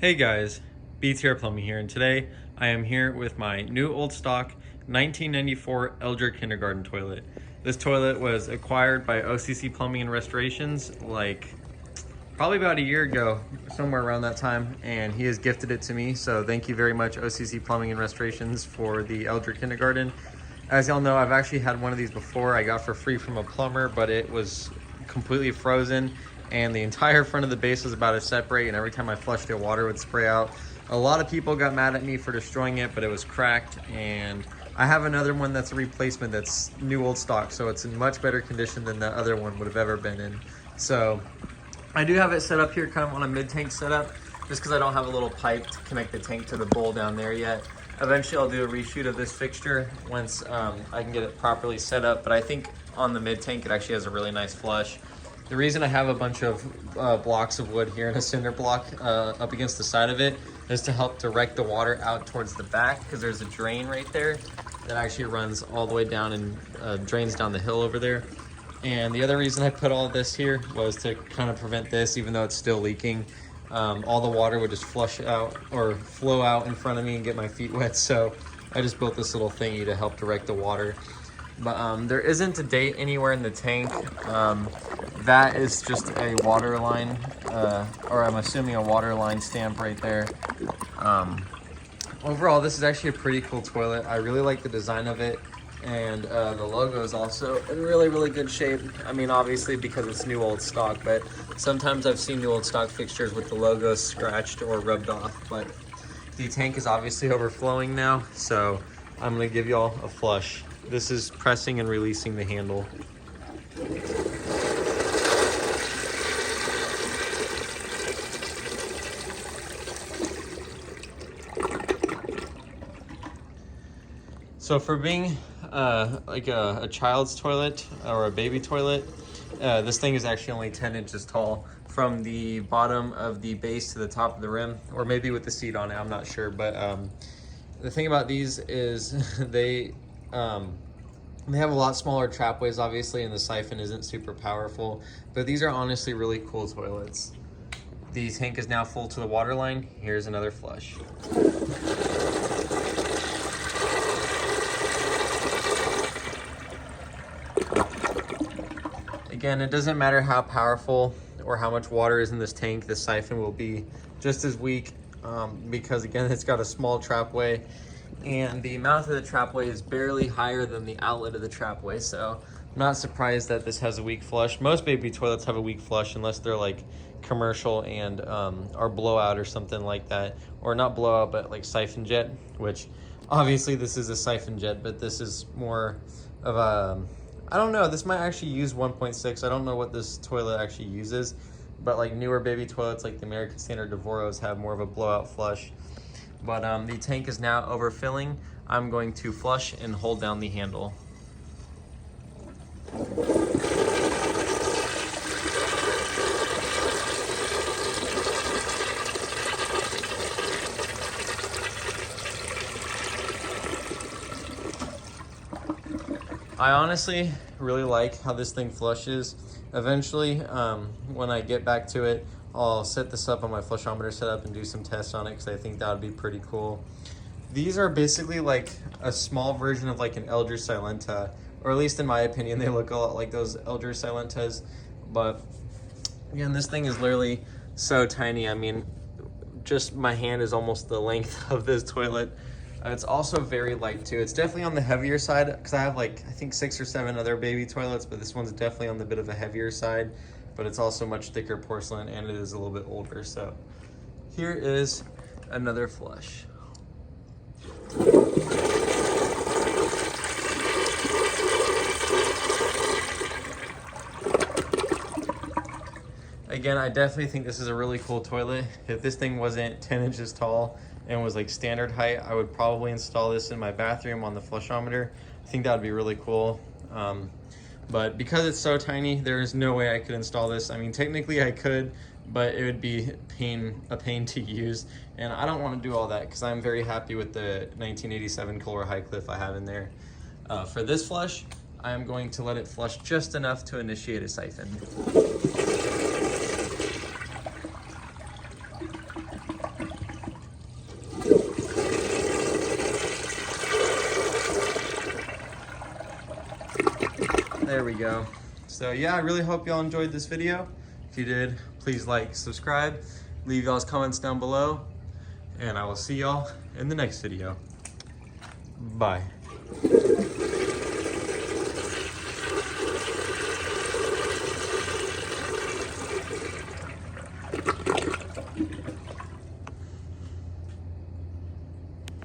Hey guys, BTR Plumbing here, and today I am here with my new old stock 1994 Eljer kindergarten toilet. This toilet was acquired by OCC Plumbing and Restorations like probably about a year ago, somewhere around that time, and he has gifted it to me. So thank you very much, OCC Plumbing and Restorations, for the Eljer kindergarten. As y'all know, I've actually had one of these before. I got for free from a plumber, but it was completely frozen and the entire front of the base was about to separate, and every time I flushed it, water would spray out. A lot of people got mad at me for destroying it, but it was cracked, and I have another one that's a replacement that's new old stock, so it's in much better condition than the other one would have ever been in. So I do have it set up here kind of on a mid-tank setup, just because I don't have a little pipe to connect the tank to the bowl down there yet. Eventually I'll do a reshoot of this fixture once I can get it properly set up, but I think on the mid-tank it actually has a really nice flush. The reason I have a bunch of blocks of wood here and a cinder block up against the side of it is to help direct the water out towards the back, because there's a drain right there that actually runs all the way down and drains down the hill over there. And the other reason I put all of this here was to kind of prevent this, even though it's still leaking. All the water would just flush out or flow out in front of me and get my feet wet. So I just built this little thingy to help direct the water. But there isn't a date anywhere in the tank. That is just a water line, or I'm assuming a water line stamp right there. Overall, this is actually a pretty cool toilet. I really like the design of it, and the logo is also in really good shape. I mean, obviously because it's new old stock, but sometimes I've seen new old stock fixtures with the logo scratched or rubbed off. But the tank is obviously overflowing now, so I'm gonna give y'all a flush. This is pressing and releasing the handle. So for being like a child's toilet or a baby toilet, this thing is actually only 10 inches tall from the bottom of the base to the top of the rim, or maybe with the seat on it, I'm not sure. But the thing about these is they have a lot smaller trapways, obviously, and the siphon isn't super powerful, but these are honestly really cool toilets. The tank is now full to the water line. Here's another flush. Again, it doesn't matter how powerful or how much water is in this tank, the siphon will be just as weak because, again, it's got a small trapway, and the mouth of the trapway is barely higher than the outlet of the trapway, so I'm not surprised that this has a weak flush. Most baby toilets have a weak flush unless they're like commercial and are blowout or something like that, or not blowout, but like siphon jet, which obviously this is a siphon jet, but this is more of a, I don't know, this might actually use 1.6. I don't know what this toilet actually uses, but like newer baby toilets like the American Standard Devoros have more of a blowout flush. But the tank is now overfilling. I'm going to flush and hold down the handle. I honestly really like how this thing flushes. Eventually, when I get back to it, I'll set this up on my flushometer setup and do some tests on it, because I think that would be pretty cool. These are basically like a small version of like an Eljer Silenta, or at least in my opinion, they look a lot like those Eljer Silentas. But again, this thing is literally so tiny. I mean, just my hand is almost the length of this toilet. It's also very light too. It's definitely on the heavier side, because I have like, I think 6 or 7 other baby toilets, but this one's definitely on the bit of a heavier side. But it's also much thicker porcelain, and it is a little bit older. So here is another flush. Again, I definitely think this is a really cool toilet. If this thing wasn't 10 inches tall and was like standard height, I would probably install this in my bathroom on the flushometer. I think that would be really cool. But because it's so tiny, there is no way I could install this. I mean, technically I could, but it would be a pain to use. And I don't want to do all that, because I'm very happy with the 1987 Kohler High Cliff I have in there. For this flush, I am going to let it flush just enough to initiate a siphon. There we go. So yeah, I really hope y'all enjoyed this video. If you did, please like, subscribe, leave y'all's comments down below, and I will see y'all in the next video. Bye.